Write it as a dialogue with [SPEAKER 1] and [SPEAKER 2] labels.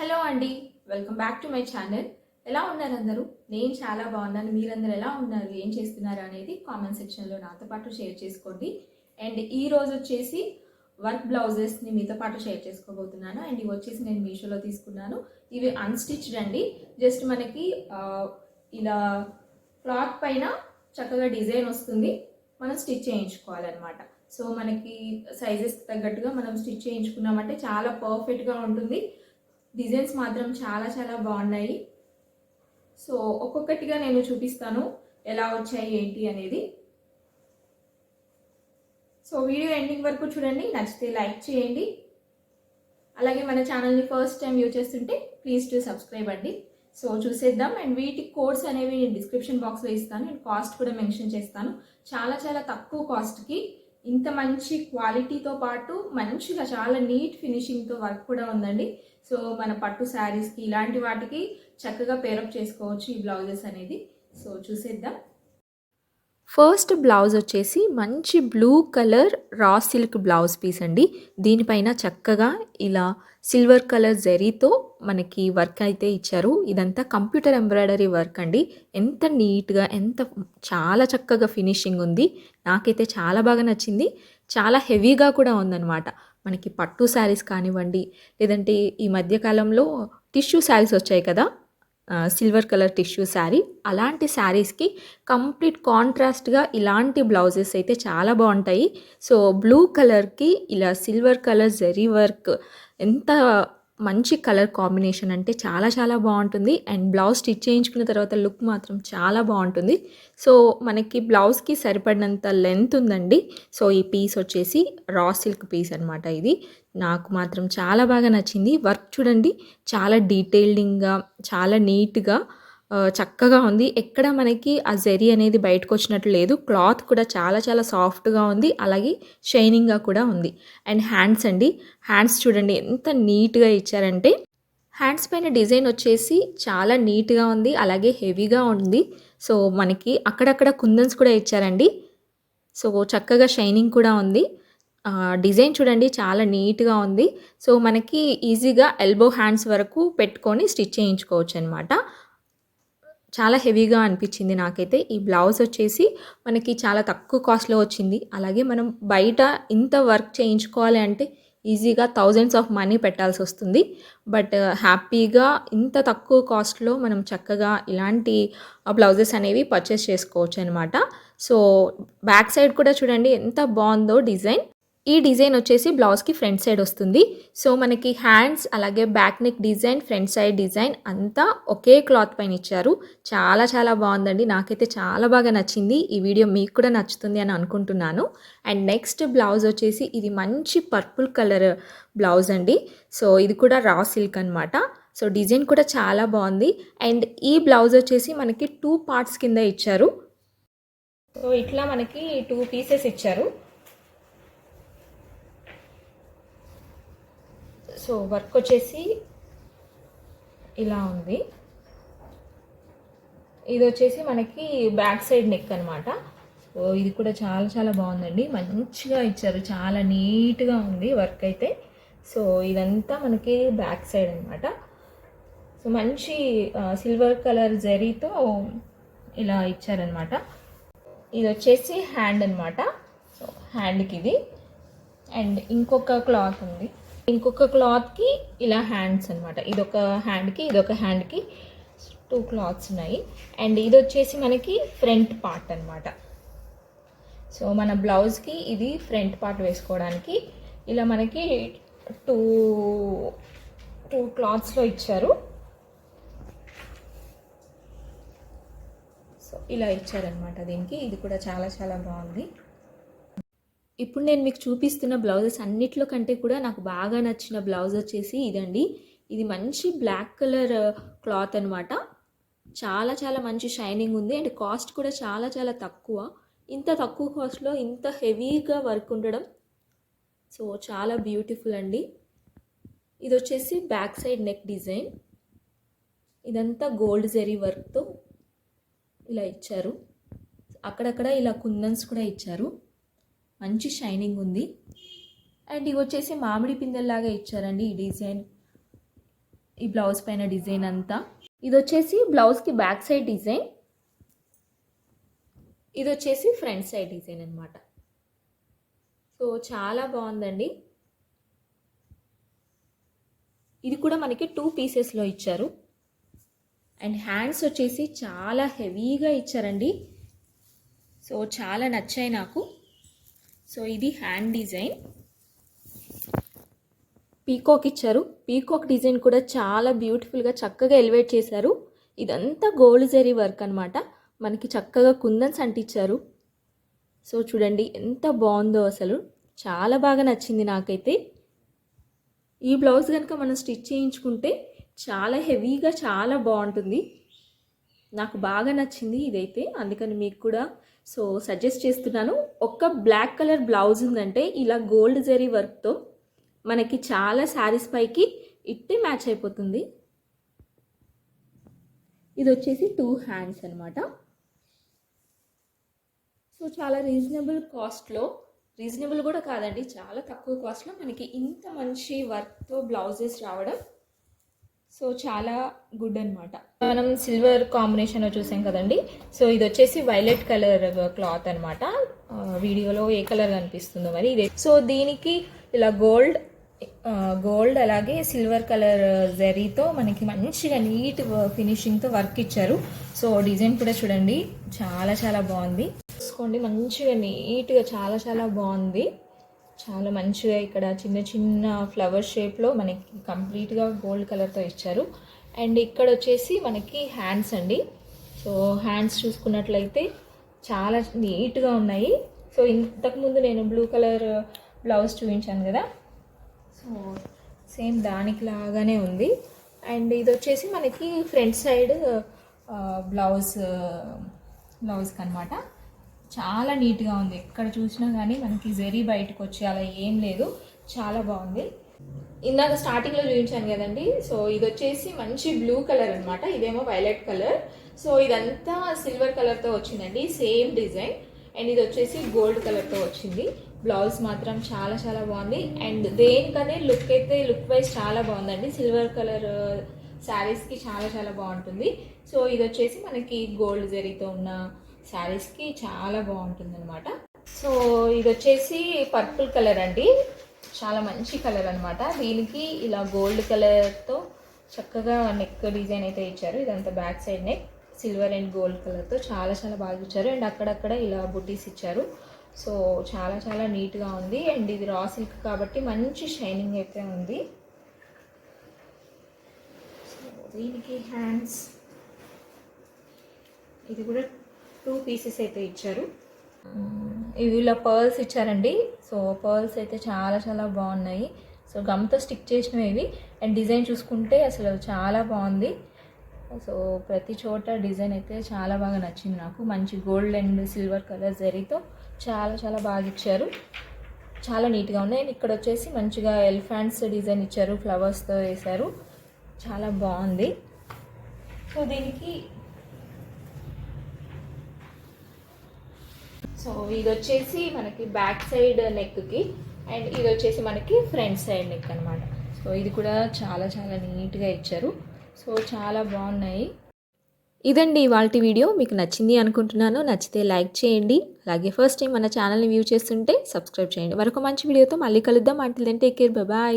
[SPEAKER 1] Hello అండి, welcome back to my channel. ఎలా ఉన్నారు అందరూ? నేను చాలా బాగున్నాను. మీరందరూ ఎలా ఉన్నారు, ఏం చేస్తున్నారు అనేది కామెంట్ సెక్షన్లో నాతో పాటు షేర్ చేసుకోండి. అండ్ ఈ రోజు వచ్చేసి వర్క్ బ్లౌజెస్ని మీతో పాటు షేర్ చేసుకోబోతున్నాను. అండ్ ఇవి వచ్చేసి నేను మీషోలో తీసుకున్నాను. ఇవి అన్స్టిచ్డ్ అండి. జస్ట్ మనకి ఇలా క్లాత్ పైన చక్కగా డిజైన్ వస్తుంది, మనం స్టిచ్ చేయించుకోవాలన్నమాట. సో మనకి సైజెస్ తగ్గట్టుగా మనం స్టిచ్ చేయించుకున్నామంటే చాలా పర్ఫెక్ట్గా ఉంటుంది. డిజైన్స్ మాత్రం చాలా చాలా బాగున్నాయి. సో ఒక్కొక్కటిగా నేను చూపిస్తాను ఎలా వచ్చాయి ఏంటి అనేది. సో వీడియో ఎండింగ్ వరకు చూడండి, నచ్చితే లైక్ చేయండి. అలాగే మన ఛానల్ని ఫస్ట్ టైం వ్యూ చేస్తుంటే ప్లీజ్ టు సబ్స్క్రైబ్ అండి. సో చూసేద్దాం. అండ్ వీటి కోడ్స్ అనేవి నేను డిస్క్రిప్షన్ బాక్స్లో ఇస్తాను. అండ్ కాస్ట్ కూడా మెన్షన్ చేస్తాను. చాలా చాలా తక్కువ కాస్ట్కి ఇంత మంచి క్వాలిటీతో పాటు మంచిగా చాలా నీట్ ఫినిషింగ్తో వర్క్ కూడా ఉందండి. సో మన పట్టు శారీస్కి ఇలాంటి వాటికి చక్కగా పేరప్ చేసుకోవచ్చు ఈ బ్లౌజెస్ అనేది. సో చూసేద్దాం. ఫస్ట్ బ్లౌజ్ వచ్చేసి మంచి blue colour raw silk blouse piece అండి. దీనిపైన చక్కగా ఇలా సిల్వర్ కలర్ జరీతో మనకి వర్క్ అయితే ఇచ్చారు. ఇదంతా కంప్యూటర్ ఎంబ్రాయిడరీ వర్క్ అండి. ఎంత నీట్గా, చాలా చక్కగా ఫినిషింగ్ ఉంది. నాకైతే చాలా బాగా నచ్చింది. చాలా హెవీగా కూడా ఉందన్నమాట. మనకి పట్టు శారీస్ కానివ్వండి, లేదంటే ఈ మధ్యకాలంలో టిష్యూ శారీస్ వచ్చాయి కదా, సిల్వర్ కలర్ టిష్యూ శారీ, అలాంటి శారీస్కి కంప్లీట్ కాంట్రాస్ట్గా ఇలాంటి బ్లౌజెస్ అయితే చాలా బాగుంటాయి. సో బ్లూ కలర్కి ఇలా సిల్వర్ కలర్ జరీ వర్క్ ఎంత మంచి కలర్ కాంబినేషన్ అంటే చాలా చాలా బాగుంటుంది. అండ్ బ్లౌజ్ స్టిచ్ చేయించుకున్న తర్వాత లుక్ మాత్రం చాలా బాగుంటుంది. సో మనకి బ్లౌజ్కి సరిపడినంత లెంత్ ఉందండి. సో ఈ పీస్ వచ్చేసి రా సిల్క్ పీస్ అనమాట. ఇది నాకు మాత్రం చాలా బాగా నచ్చింది. వర్క్ చూడండి, చాలా డీటెయిల్డింగ్గా, చాలా నీట్గా చక్కగా ఉంది. ఎక్కడ మనకి ఆ జరీ అనేది బయటకు వచ్చినట్లు లేదు. క్లాత్ కూడా చాలా చాలా సాఫ్ట్గా ఉంది, అలాగే షైనింగ్గా కూడా ఉంది. అండ్ హ్యాండ్స్ అండి, హ్యాండ్స్ చూడండి ఎంత నీట్గా ఇచ్చారంటే. హ్యాండ్స్ పైన డిజైన్ వచ్చేసి చాలా నీట్గా ఉంది, అలాగే హెవీగా ఉంది. సో మనకి అక్కడక్కడ కుందన్స్ కూడా ఇచ్చారండి. సో చక్కగా షైనింగ్ కూడా ఉంది. డిజైన్ చూడండి చాలా నీట్గా ఉంది. సో మనకి ఈజీగా ఎల్బో హ్యాండ్స్ వరకు పెట్టుకొని స్టిచ్ చేయించుకోవచ్చు అనమాట. చాలా హెవీగా అనిపించింది నాకైతే. ఈ బ్లౌజ్ వచ్చేసి మనకి చాలా తక్కువ కాస్ట్లో వచ్చింది. అలాగే మనం బయట ఇంత వర్క్ చేయించుకోవాలి అంటే ఈజీగా థౌజండ్స్ ఆఫ్ మనీ పెట్టాల్సి వస్తుంది. బట్ హ్యాపీగా ఇంత తక్కువ కాస్ట్లో మనం చక్కగా ఇలాంటి బ్లౌజెస్ అనేవి పర్చేస్ చేసుకోవచ్చు అనమాట. సో బ్యాక్ సైడ్ కూడా చూడండి ఎంత బాగుందో డిజైన్. ఈ డిజైన్ వచ్చేసి బ్లౌజ్కి ఫ్రంట్ సైడ్ వస్తుంది. సో మనకి హ్యాండ్స్, అలాగే back neck design, front side design అంతా ఒకే క్లాత్ పైన ఇచ్చారు. చాలా చాలా బాగుందండి. నాకైతే చాలా బాగా నచ్చింది. ఈ వీడియో మీకు కూడా నచ్చుతుంది అని అనుకుంటున్నాను. అండ్ నెక్స్ట్ బ్లౌజ్ వచ్చేసి ఇది మంచి పర్పుల్ కలర్ బ్లౌజ్ అండి. సో ఇది కూడా రా సిల్క్ అనమాట. సో డిజైన్ కూడా చాలా బాగుంది. అండ్ ఈ బ్లౌజ్ వచ్చేసి మనకి 2 పార్ట్స్ కింద ఇచ్చారు. సో ఇట్లా మనకి 2 పీసెస్ ఇచ్చారు. సో వర్క్ వచ్చేసి ఇలా ఉంది. ఇది వచ్చేసి మనకి బ్యాక్ సైడ్ నెక్ అనమాట. సో ఇది కూడా చాలా చాలా బాగుందండి. మంచిగా ఇచ్చారు, చాలా నీట్గా ఉంది వర్క్ అయితే. సో ఇదంతా మనకి బ్యాక్ సైడ్ అనమాట. సో మంచి సిల్వర్ కలర్ జరీతో ఇలా ఇచ్చారనమాట. ఇది వచ్చేసి హ్యాండ్ అనమాట. సో హ్యాండ్కి ఇది. అండ్ ఇంకొక క్లాత్ ఉంది. ఇంకొక క్లాత్కి ఇలా హ్యాండ్స్ అనమాట. ఇదొక హ్యాండ్కి, ఇదొక హ్యాండ్కి 2 క్లాత్స్ ఉన్నాయి. అండ్ ఇది వచ్చేసి మనకి ఫ్రంట్ పార్ట్ అనమాట. సో మన బ్లౌజ్కి ఇది ఫ్రంట్ పార్ట్ వేసుకోవడానికి ఇలా మనకి 2 క్లాత్స్లో ఇచ్చారు. సో ఇలా ఇచ్చారనమాట దీనికి. ఇది కూడా చాలా చాలా బాగుంది. ఇప్పుడు నేను మీకు చూపిస్తున్న బ్లౌజెస్ అన్నిట్లో కంటే కూడా నాకు బాగా నచ్చిన బ్లౌజ్ వచ్చేసి ఇదండి. ఇది మంచి బ్లాక్ కలర్ క్లాత్ అనమాట. చాలా చాలా మంచి షైనింగ్ ఉంది. అండ్ కాస్ట్ కూడా చాలా చాలా తక్కువ. ఇంత తక్కువ కాస్ట్లో ఇంత హెవీగా వర్క్ ఉండడం సో చాలా బ్యూటిఫుల్ అండి. ఇది వచ్చేసి బ్యాక్ సైడ్ నెక్ డిజైన్. ఇదంతా గోల్డ్ జరీ వర్క్తో ఇలా ఇచ్చారు. అక్కడక్కడ ఇలా కుందన్స్ కూడా ఇచ్చారు. మంచి షైనింగ్ ఉంది. అండ్ ఇవి వచ్చేసి మామిడి పిందెల్లాగా ఇచ్చారండి ఈ డిజైన్. ఈ బ్లౌజ్ పైన డిజైన్ అంతా. ఇది వచ్చేసి బ్లౌజ్కి బ్యాక్ సైడ్ డిజైన్, ఇది వచ్చేసి ఫ్రంట్ సైడ్ డిజైన్ అనమాట. సో చాలా బాగుందండి. ఇది కూడా మనకి 2 పీసెస్లో ఇచ్చారు. అండ్ హ్యాండ్స్ వచ్చేసి చాలా హెవీగా ఇచ్చారండి. సో చాలా నచ్చాయి నాకు. సో ఇది హ్యాండ్ డిజైన్, పీకాక్ ఇచ్చారు. పీకాక్ డిజైన్ కూడా చాలా బ్యూటిఫుల్గా చక్కగా ఎలివేట్ చేశారు. ఇదంతా గోల్డ్ జరీ వర్క్ అనమాట. మనకి చక్కగా కుందన్స్ అంటించారు. సో చూడండి ఎంత బాగుందో, అసలు చాలా బాగా నచ్చింది నాకైతే. ఈ బ్లౌజ్ కనుక మనం స్టిచ్ చేయించుకుంటే చాలా హెవీగా చాలా బాగుంటుంది. నాకు బాగా నచ్చింది ఇదైతే, అందుకని మీకు కూడా సో సజెస్ట్ చేస్తున్నాను. ఒక్క బ్లాక్ కలర్ బ్లౌజ్ ఉందంటే ఇలా గోల్డ్ జరీ వర్క్తో మనకి చాలా శారీస్ పైకి ఇట్టే మ్యాచ్ అయిపోతుంది. ఇది వచ్చేసి 2 హ్యాండ్స్ అనమాట. సో చాలా రీజనబుల్ కాస్ట్లో, రీజనబుల్ కూడా కాదండి, చాలా తక్కువ కాస్ట్లో మనకి ఇంత మంచి వర్క్తో బ్లౌజెస్ రావడం సో చాలా గుడ్ అనమాట. మనం సిల్వర్ కాంబినేషన్లో చూసాం కదండి. సో ఇది వచ్చేసి వైలెట్ కలర్ క్లాత్ అనమాట. వీడియోలో ఏ కలర్ కనిపిస్తుందో మరి ఇదే. సో దీనికి ఇలా గోల్డ్ అలాగే సిల్వర్ కలర్ జరీతో మనకి మంచిగా నీట్ ఫినిషింగ్తో వర్క్ ఇచ్చారు. సో డిజైన్ కూడా చూడండి చాలా చాలా బాగుంది. చూసుకోండి మంచిగా నీట్గా చాలా చాలా బాగుంది. చాలా మంచిగా ఇక్కడ చిన్న చిన్న ఫ్లవర్ షేప్లో మనకి కంప్లీట్గా గోల్డ్ కలర్తో ఇచ్చారు. అండ్ ఇక్కడ వచ్చేసి మనకి హ్యాండ్స్ అండి. సో హ్యాండ్స్ చూసుకున్నట్లయితే చాలా నీట్గా ఉన్నాయి. సో ఇంతకుముందు నేను బ్లూ కలర్ బ్లౌజ్ చూపించాను కదా, సో సేమ్ దానికి లాగానే ఉంది. అండ్ ఇది వచ్చేసి మనకి ఫ్రంట్ సైడ్ బ్లౌజ్కి అనమాట. చాలా నీట్గా ఉంది, ఎక్కడ చూసినా కానీ మనకి జరీ బయటకు వచ్చి అలా ఏం లేదు, చాలా బాగుంది. ఇందాక స్టార్టింగ్లో చూపించాను కదండి. సో ఇది వచ్చేసి మంచి బ్లూ కలర్ అనమాట, ఇదేమో వైలెట్ కలర్. సో ఇదంతా సిల్వర్ కలర్తో వచ్చిందండి, సేమ్ డిజైన్. అండ్ ఇది వచ్చేసి గోల్డ్ కలర్తో వచ్చింది. బ్లౌజ్ మాత్రం చాలా చాలా బాగుంది. అండ్ దేనికనే లుక్ అయితే లుక్ వైజ్ చాలా బాగుందండి. సిల్వర్ కలర్ శారీస్కి చాలా చాలా బాగుంటుంది. సో ఇది వచ్చేసి మనకి గోల్డ్ జరీతో ఉన్న శారీస్కి చాలా బాగుంటుంది అనమాట. సో ఇది వచ్చేసి పర్పుల్ కలర్ అండి, చాలా మంచి కలర్ అనమాట. దీనికి ఇలా గోల్డ్ కలర్తో చక్కగా నెక్ డిజైన్ అయితే ఇచ్చారు. ఇదంతా back side neck silver and gold కలర్తో చాలా చాలా బాగా ఇచ్చారు. అండ్ అక్కడక్కడ ఇలా బుటీస్ ఇచ్చారు. సో చాలా చాలా నీట్గా ఉంది. అండ్ ఇది రా సిల్క్ కాబట్టి మంచి షైనింగ్ అయితే ఉంది. సో దీనికి హ్యాండ్స్, ఇది కూడా 2 పీసెస్ అయితే ఇచ్చారు. ఇవి ఇలా పర్ల్స్ ఇచ్చారండి. సో పర్ల్స్ అయితే చాలా చాలా బాగున్నాయి. సో గమ్తో స్టిక్ చేసినవి ఇవి. అండ్ డిజైన్ చూసుకుంటే అసలు చాలా బాగుంది. సో ప్రతి చోట డిజైన్ అయితే చాలా బాగా నచ్చింది నాకు. మంచి గోల్డ్ అండ్ సిల్వర్ కలర్ జరీతో చాలా చాలా బాగా ఇచ్చారు, చాలా నీట్గా ఉన్నాయి. అండ్ ఇక్కడ వచ్చేసి మంచిగా ఎలిఫెంట్స్ డిజైన్ ఇచ్చారు, ఫ్లవర్స్తో వేశారు, చాలా బాగుంది. సో దీనికి సో ఇది వచ్చేసి మనకి బ్యాక్ సైడ్ నెక్కి, అండ్ ఇది వచ్చేసి మనకి ఫ్రంట్ సైడ్ నెక్ అనమాట. సో ఇది కూడా చాలా చాలా నీట్గా ఇచ్చారు. సో చాలా బాగున్నాయి. ఇదండి ఇవాల్టి వీడియో. మీకు నచ్చింది అనుకుంటున్నాను. నచ్చితే లైక్ చేయండి. అలాగే ఫస్ట్ టైం మన ఛానల్ని వ్యూ చేస్తుంటే సబ్స్క్రైబ్ చేయండి. మరొక మంచి వీడియోతో మళ్ళీ కలుద్దాం. Until then take care, bye.